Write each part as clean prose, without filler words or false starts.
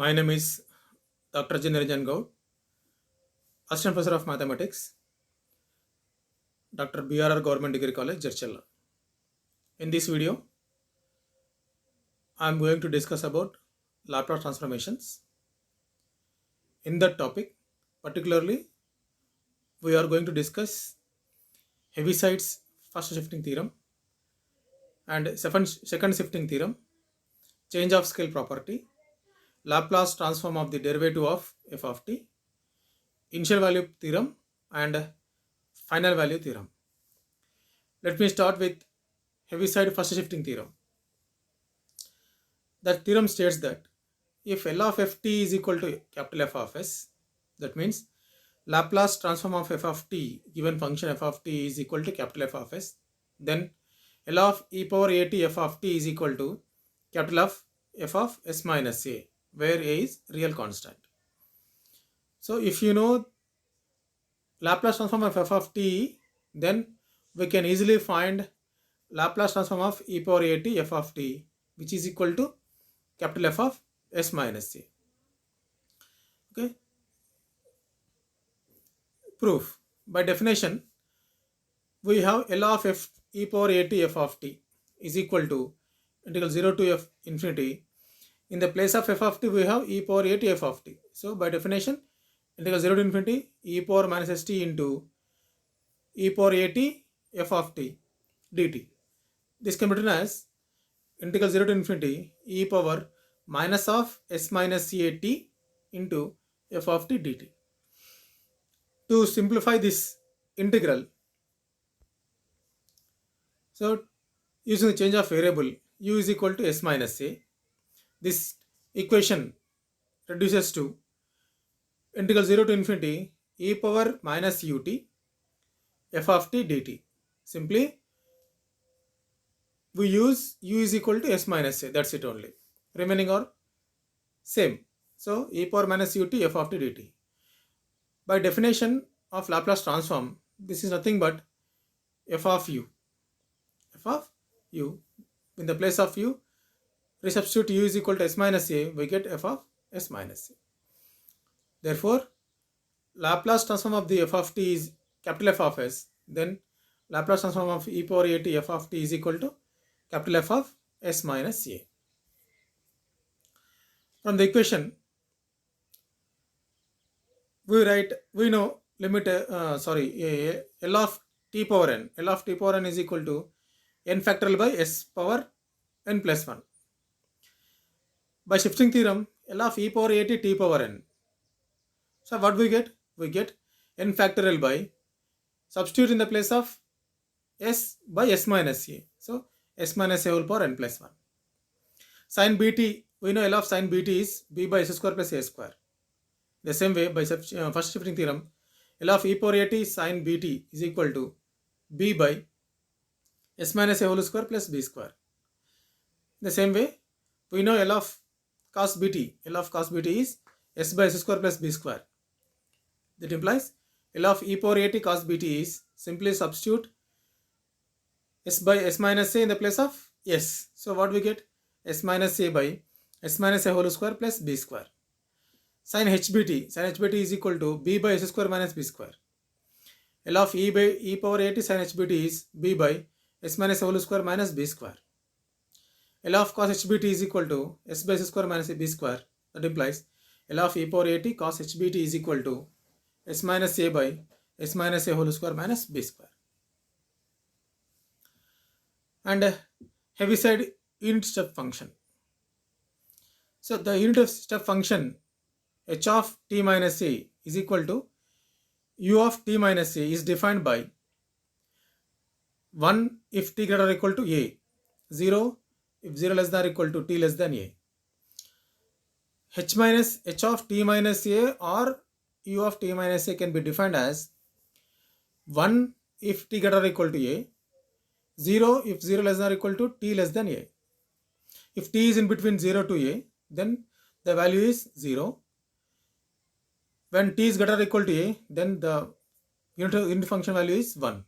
My name is Dr. J. Niranjan Gaud, Assistant Professor of Mathematics, Dr. BRR Government Degree College, Jarchalla. In this video, I am going to discuss about Laplace transformations. In that topic, particularly, we are going to discuss Heaviside's first shifting theorem and second shifting theorem, change of scale property, Laplace transform of the derivative of f of t, initial value theorem, and final value theorem. Let me start with Heaviside first shifting theorem. That theorem states that if L of ft is equal to capital F of s, that means Laplace transform of f of t given function f of t is equal to capital F of s, then L of e power at f of t is equal to capital F of s minus a, where a is real constant. So if you know Laplace transform of f of t, then we can easily find Laplace transform of e power at f of t, which is equal to capital F of s minus a. Okay. Proof. By definition, we have L of f e power at f of t is equal to integral 0 to f infinity. In the place of f of t, we have e power at f of t. So by definition, integral 0 to infinity e power minus st into e power at f of t dt. This can be written as integral 0 to infinity e power minus of s minus a t into f of t dt. To simplify this integral, so using the change of variable u is equal to s minus a, this equation reduces to integral 0 to infinity e power minus ut f of t dt. Simply we use u is equal to s minus a, that's it only. Remaining are same. So e power minus ut f of t dt. By definition of Laplace transform, this is nothing but f of u. F of u. In the place of u, resubstitute u is equal to s minus a, we get f of s minus a. Therefore, Laplace transform of the f of t is capital F of s, then Laplace transform of e power at f of t is equal to capital F of s minus a. From the equation, we know limit L of t power n. L of t power n is equal to n factorial by s power n plus 1. By shifting theorem, L of e power at t power n. So what we get? We get n factorial by, substitute in the place of s by s minus a. So s minus a whole power n plus 1. Sin bt, we know L of sin bt is b by s square plus a square. The same way, by first shifting theorem, L of e power at sin bt is equal to b by s minus a whole square plus b square. The same way, we know L of cos bt. L of cos bt is s by s square plus b square. That implies L of e power at cos bt is simply substitute s by s minus a in the place of s. So what we get? S minus a by s minus a whole square plus b square. Sin hbt is equal to b by s square minus b square. L of e by e power at sin hbt is b by s minus a whole square minus b square. L of cos hbt is equal to s by s square minus b square. That implies L of e power at cos hbt is equal to s minus a by s minus a whole square minus b square. And Heaviside unit step function. So the unit of step function h of t minus a is equal to u of t minus a is defined by 1 if t greater or equal to a, 0 if 0 less than or equal to t less than a. H of t minus a or u of t minus a can be defined as 1 if t greater or equal to a, 0 if 0 less than or equal to t less than a. If t is in between 0 to a, then the value is 0. When t is greater or equal to a, then the unit function value is 1.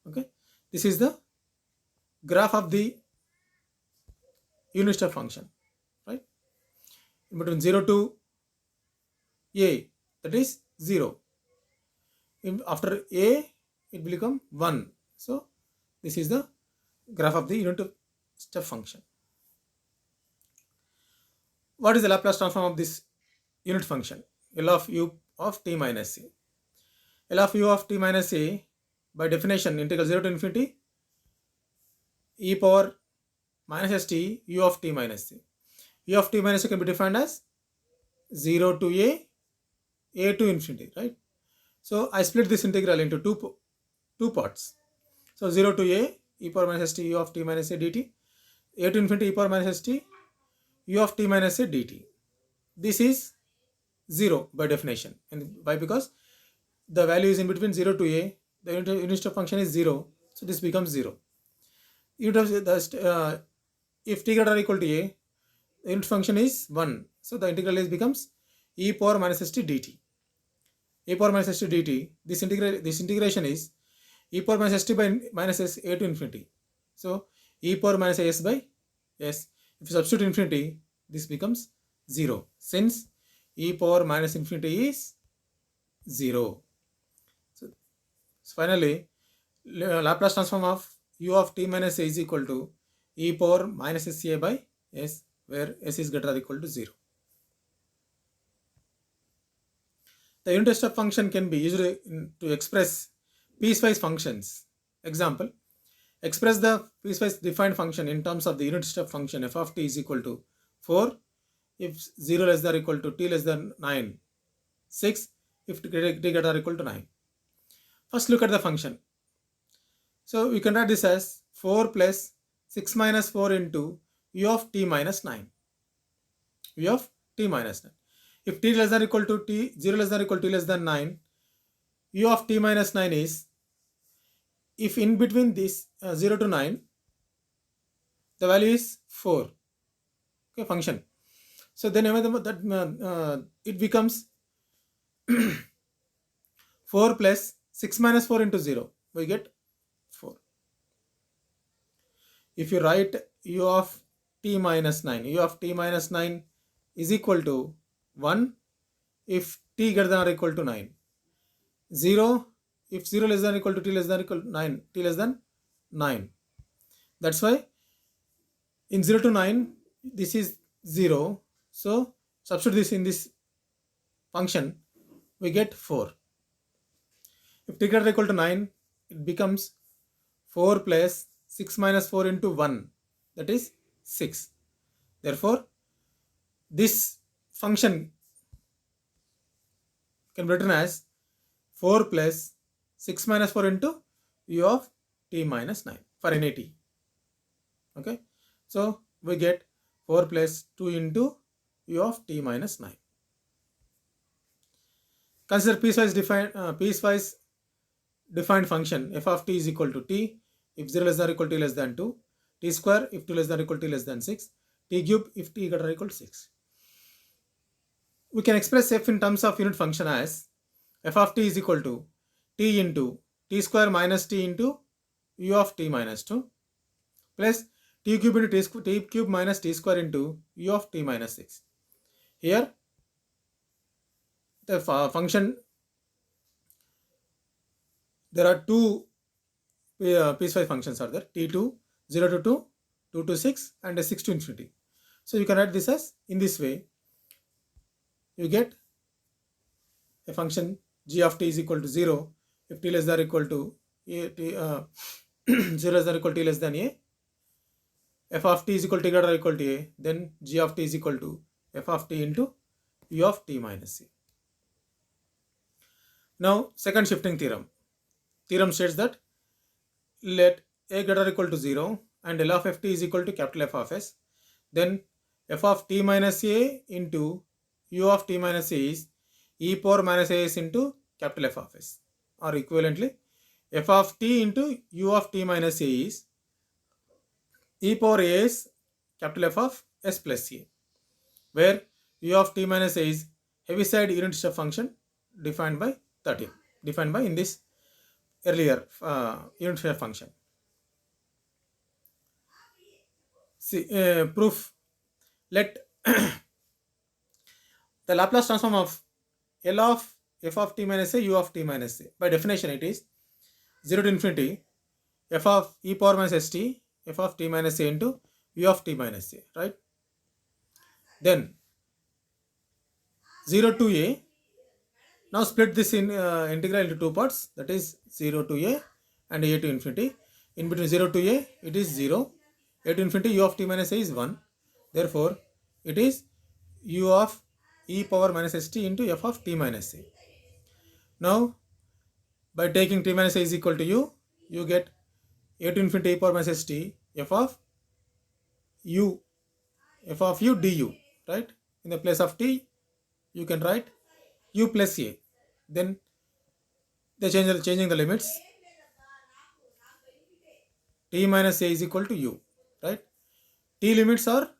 Okay, this is the graph of the unit step function, right? in between 0 to a, that is 0. After a it will become 1. So this is the graph of the unit step function. What is the Laplace transform of this unit function? L of u of t minus a. L of u of t minus a, by definition, integral 0 to infinity e power minus st u of t minus a. U of t minus a can be defined as 0 to a to infinity, right? So I split this integral into two parts. So 0 to a e power minus st u of t minus a dt, a to infinity e power minus st u of t minus a dt. This is 0 by definition. And why? Because the value is in between 0 to a, the unit step function is 0, so this becomes 0. If t greater or equal to a, the unit function is 1, so the integral is becomes e power minus st dt. E power minus st dt, this integration is e power minus st by minus s a to infinity. So e power minus s by s. If you substitute infinity, this becomes 0, since e power minus infinity is 0. So finally, Laplace transform of u of t minus a is equal to e power minus sa by s, where s is greater or equal to 0. The unit step function can be used to express piecewise functions. Example, express the piecewise defined function in terms of the unit step function f of t is equal to 4 if 0 less than or equal to t less than 9, 6 if t greater or equal to 9. First look at the function. So we can write this as 4 plus 6 minus 4 into u of t minus 9. U of t minus 9. If t less than or equal to t, 0 less than or equal to t less than 9, u of t minus 9 is, if in between this 0 to 9, the value is 4. Okay, function. So then it becomes 4 plus 6 minus 4 into 0. We get 4. If you write u of t minus 9, u of t minus 9 is equal to 1 if t greater than or equal to 9. 0 if 0 less than or equal to t less than or equal to 9, t less than 9. That's why in 0 to 9 this is 0. So substitute this in this function, we get 4. If t greater than or equal to 9, it becomes 4 plus 6 minus 4 into 1, that is 6. Therefore this function can be written as 4 plus 6 minus 4 into u of t minus 9 for any t. Okay, so we get 4 plus 2 into u of t minus 9. Consider piecewise defined function f of t is equal to t if 0 less than or equal to t less than 2, t square if 2 less than or equal to t less than 6, t cube if t greater or equal to 6. We can express f in terms of unit function as f of t is equal to t into t square minus t into u of t minus 2 plus t cube into t cube minus t square into u of t minus 6. Here the function, there are two piecewise functions are there, t2 0 to 2, 2 to 6 and 6 to infinity. So you can write this as in this way. You get a function g of t is equal to 0 if t less than or equal to a, 0 less than or equal to t less than a. F of t is equal to t greater or equal to a, then g of t is equal to f of t into u of t minus a. Now second shifting theorem. Theorem states that let a greater or equal to 0 and L of ft is equal to capital F of s, then f of t minus a into u of t minus a is e power minus as into capital F of s, or equivalently f of t into u of t minus a is e power as capital F of s plus a, where u of t minus a is Heaviside unit step function defined by 13, defined by in this earlier unit step function. See proof. Let The Laplace transform of L of f of t minus a u of t minus a. By definition, it is 0 to infinity f of e power minus st f of t minus a into u of t minus a, right? Then 0 to a. Now split this in integral into two parts, that is 0 to a and a to infinity. In between 0 to a, it is 0. A to infinity, u of t minus a is 1. Therefore, it is u of e power minus st into f of t minus a. Now, by taking t minus a is equal to u, you get a to infinity e power minus st f of u du, right? In the place of t, you can write u plus a. Then they changing the limits. T minus a is equal to u, right? T limits are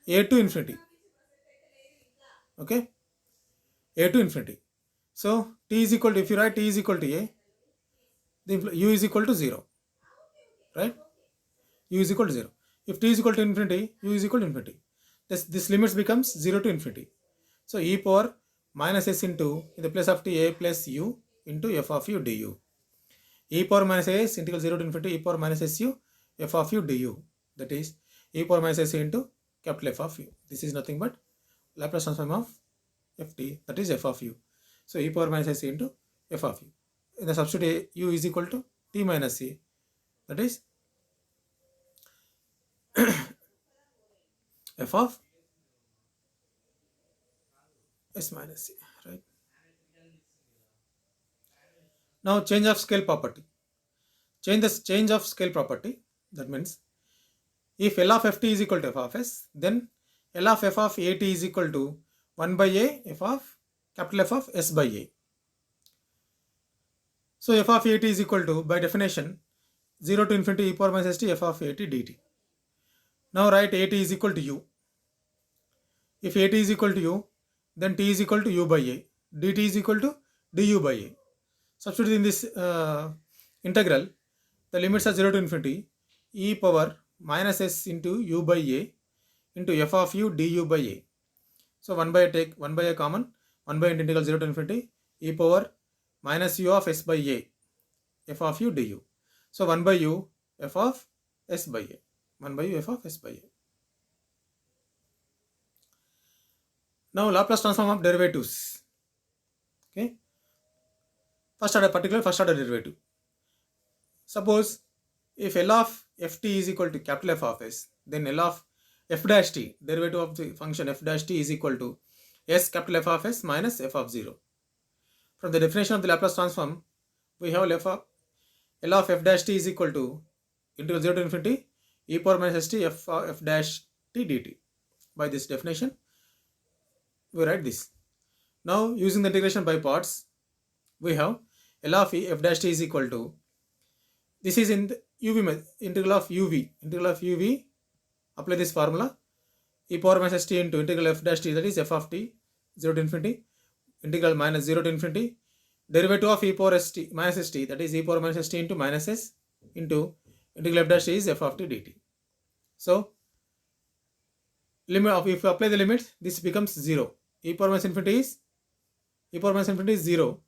a to infinity. Okay, a to infinity. So t is equal to, if you write t is equal to a, the u is equal to 0, right? U is equal to 0. If t is equal to infinity, u is equal to infinity. This limits becomes 0 to infinity. So e power minus s into, in the place of t, a plus u into f of u du. E power minus s integral 0 to infinity e power minus su f of u du. That is e power minus s into capital F of u. This is nothing but Laplace transform of ft, that is f of u. So e power minus s into f of u. In the substitute u is equal to t minus a, that is f of s minus c, right? Now change of scale property. Change of scale property. That means if L of ft is equal to f of s, then L of f of at is equal to 1 by a f of capital F of s by a. So f of at is equal to, by definition, 0 to infinity e power minus st f of at dt. Now write at is equal to u. If at is equal to u, then t is equal to u by a, dt is equal to du by a. Substitute in this integral, the limits are 0 to infinity e power minus s into u by a into f of u du by a. So 1 by a, take 1 by a common, 1 by integral 0 to infinity e power minus u of s by a f of u du. So 1 by u f of s by a, 1 by u f of s by a. Now Laplace transform of derivatives. Okay, first order derivative. Suppose if L of ft is equal to capital F of s, then L of f dash t, derivative of the function f dash t, is equal to s capital F of s minus f of 0. From the definition of the Laplace transform, we have L of f dash t is equal to integral 0 to infinity e power minus st f dash t dt. By this definition, we write this. Now using the integration by parts, we have L of f dash t is equal to, this is in the integral of uv, apply this formula, e power minus t into integral f dash t, that is f of t 0 to infinity, integral minus 0 to infinity, derivative of e power st minus st, that is e power minus st into minus s into integral f dash t is f of t dt. So limit of, if you apply the limits, this becomes 0. E power minus infinity is 0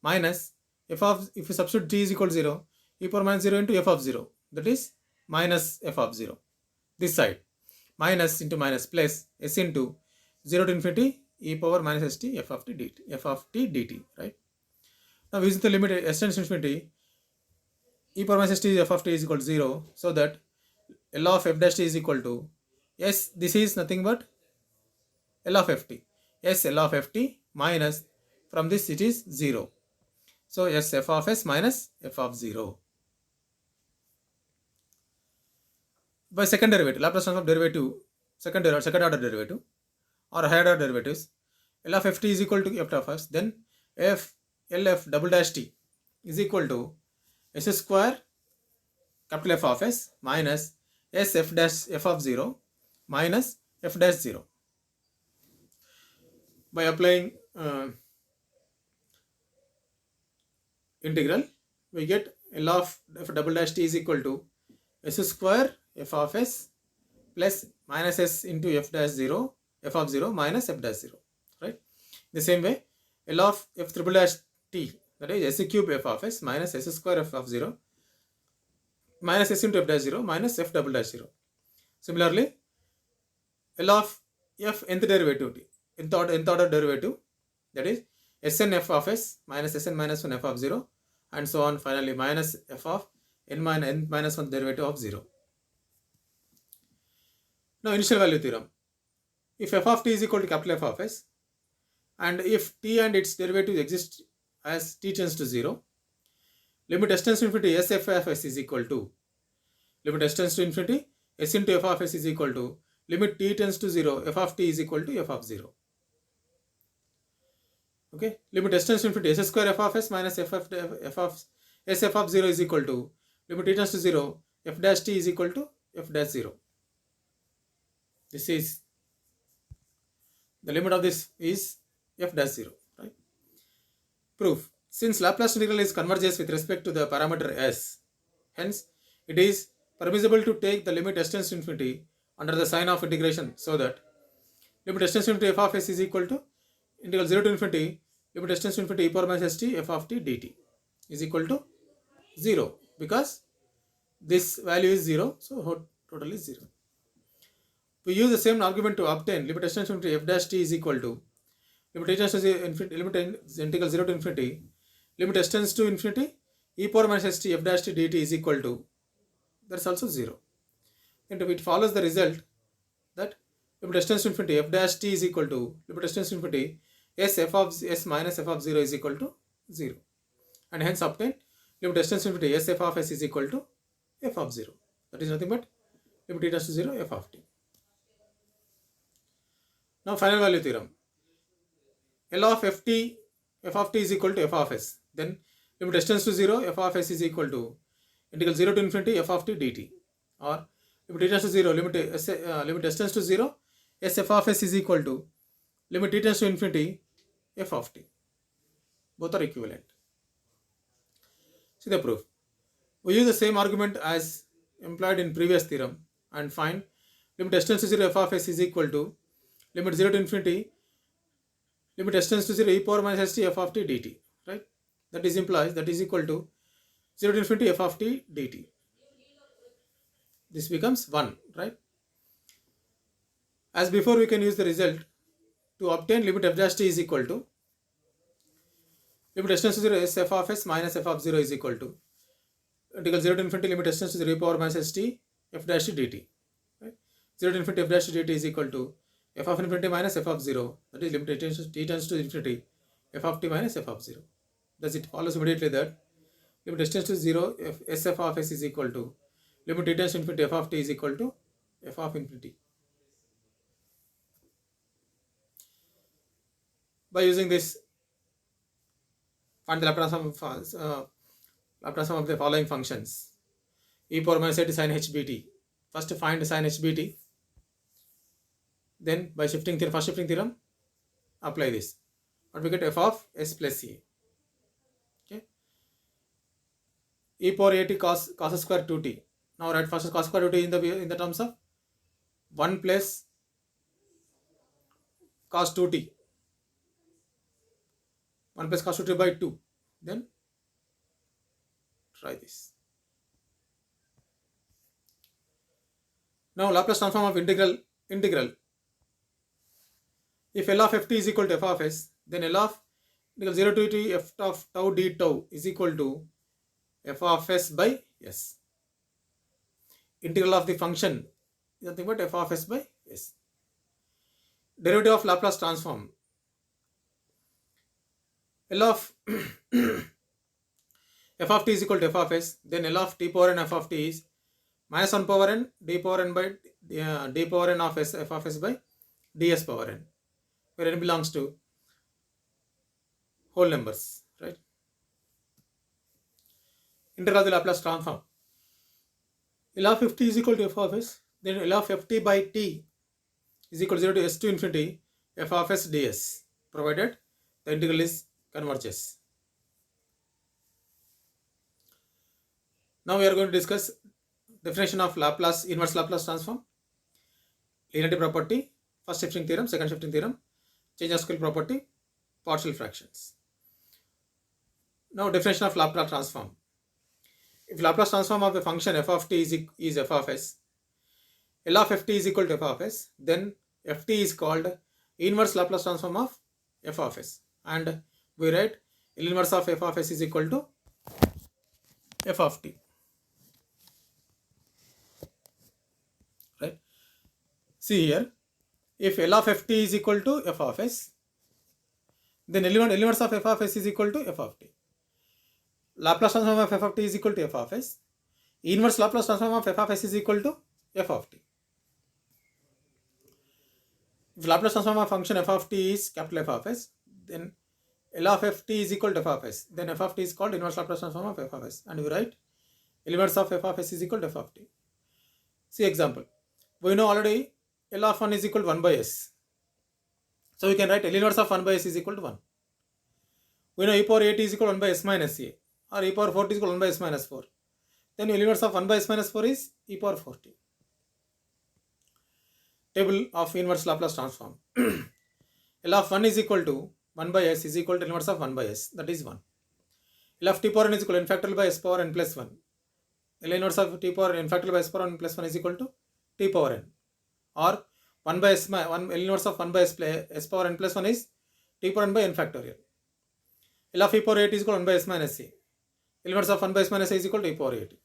minus f of, if you substitute t is equal to 0, e power minus 0 into f of 0, that is minus f of 0. This side minus into minus plus s into 0 to infinity e power minus st f of t dt, right? Now using the limit s tends to infinity, e power minus st f of t is equal to 0, so that L of f dash t is equal to s, this is nothing but L of ft, s L of ft minus, from this it is 0. So s f of s minus f of 0. By second derivative, Laplace transform derivative, second order derivative or higher order derivatives, L of ft is equal to f of s, then Lf double dash t is equal to s square capital F of s minus s f dash f of 0 minus f dash 0. By applying integral, we get L of f double dash t is equal to s square f of s plus minus s into f dash 0 f of 0 minus f dash 0, right? The same way, L of f triple dash t, that is s cube f of s minus s square f of 0 minus s into f dash 0 minus f double dash 0. Similarly, L of f nth derivative t, nth order derivative, that is Sn f of s minus Sn minus 1 f of 0 and so on, finally minus f of n minus 1 derivative of 0. Now initial value theorem. If f of t is equal to capital F of s, and if t and its derivative exist as t tends to 0, limit s tends to infinity s f of s is equal to limit s tends to infinity s into f of s is equal to limit t tends to 0 f of t is equal to f of 0. Okay, limit s tends to infinity s square f of s minus f of s f of 0 is equal to limit t tends to 0 f dash t is equal to f dash 0. This is the limit of this is f dash 0, right? Proof. Since Laplace integral is converges with respect to the parameter s, hence it is permissible to take the limit s tends to infinity under the sign of integration, so that limit s tends to infinity f of s is equal to integral 0 to infinity limit s tends to infinity e power minus st f of t dt is equal to 0, because this value is 0, so total is 0. We use the same argument to obtain limit s tends to infinity f dash t is equal to limit t tends to infinity, limit integral 0 to infinity limit s tends to infinity e power minus st f dash t dt is equal to, that's also 0. And it follows the result that limit s tends to infinity f dash t is equal to limit s tends to infinity s f of s minus f of 0 is equal to 0, and hence obtain limit s tends to infinity s f of s is equal to f of 0, that is nothing but limit t tends to 0 f of t. Now final value theorem. L of f of t is equal to f of s, then limit s tends to 0 f of s is equal to integral 0 to infinity f of t dt, or limit t tends to 0 limit s tends to 0 s f of s is equal to limit t tends to infinity f of t. Both are equivalent. See the proof. We use the same argument as employed in previous theorem and find limit s tends to 0 f of s is equal to limit 0 to infinity limit s tends to 0 e power minus st f of t dt, right? That is implies that is equal to 0 to infinity f of t dt. This becomes 1, right? As before, we can use the result to obtain limit f dash t is equal to limit s tends to 0 s f of s minus f of 0 is equal to integral 0 to infinity limit s tends to 0 e power minus st f dash t dt, right? 0 to infinity f dash t dt is equal to f of infinity minus f of 0, that is limit t tends to infinity f of t minus f of 0. Thus it follows immediately that limit s tends to 0 s f of s is equal to limit t tends to infinity f of t is equal to f of infinity. By using this, find the Laplace transform of the following functions: e power minus a t sin h bt. First find sin h bt, then by first shifting theorem apply this, and we get f of s plus a. Okay, e power a t cos square 2t. Now write first cos square 2t in the terms of 1 plus cos 2t, 1 plus cos 2t by 2. Then try this. Now Laplace transform of integral. If L of ft is equal to f of s, then L of integral 0 to t f of tau d tau is equal to f of s by s. Integral of the function is nothing but f of s by s. Derivative of Laplace transform. L of f of t is equal to f of s, then L of t power n f of t is minus 1 power n d power n by d power n of s f of s by ds power n, where n belongs to whole numbers, right? Integral of the Laplace transform. L of ft is equal to f of s, then L of ft by t is equal to 0 to s to infinity f of s ds, provided the integral is converges. Now we are going to discuss definition of inverse Laplace transform, linearity property, First shifting theorem, second shifting theorem, change of scale property, partial fractions. Now definition of Laplace transform. If Laplace transform of a function f of t is f of s, L of ft is equal to f of s, then ft is called inverse Laplace transform of f of s, and we write L inverse of f of s is equal to f of t. Right? See here, if L of ft is equal to f of s, then L inverse of f of s is equal to f of t. Laplace transform of f of t is equal to f of s. Inverse Laplace transform of f of s is equal to f of t. If Laplace transform of function f of t is capital F of s, then L of ft is equal to f of s. Then f of t is called inverse Laplace transform of f of s, and we write L inverse of f of s is equal to f of t. See example. We know already L of 1 is equal to 1 by s. So we can write L inverse of 1 by s is equal to 1. We know e power 8 is equal to 1 by s minus a, or e power 4 is equal to 1 by s minus 4. Then L inverse of 1 by s minus 4 is e power 4t. Table of inverse Laplace transform. L of 1 is equal to 1 by s is equal to inverse of 1 by s, that is 1. L of t power n is equal to n factorial by s power n plus 1. L inverse of t power n factorial by s power n plus 1 is equal to t power n, or 1 by s, L inverse of 1 by s power n plus 1 is t power n by n factorial. L of e power 8 is equal to 1 by s minus a. L inverse of 1 by s minus a is equal to e power 8.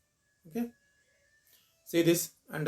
Okay. See this, and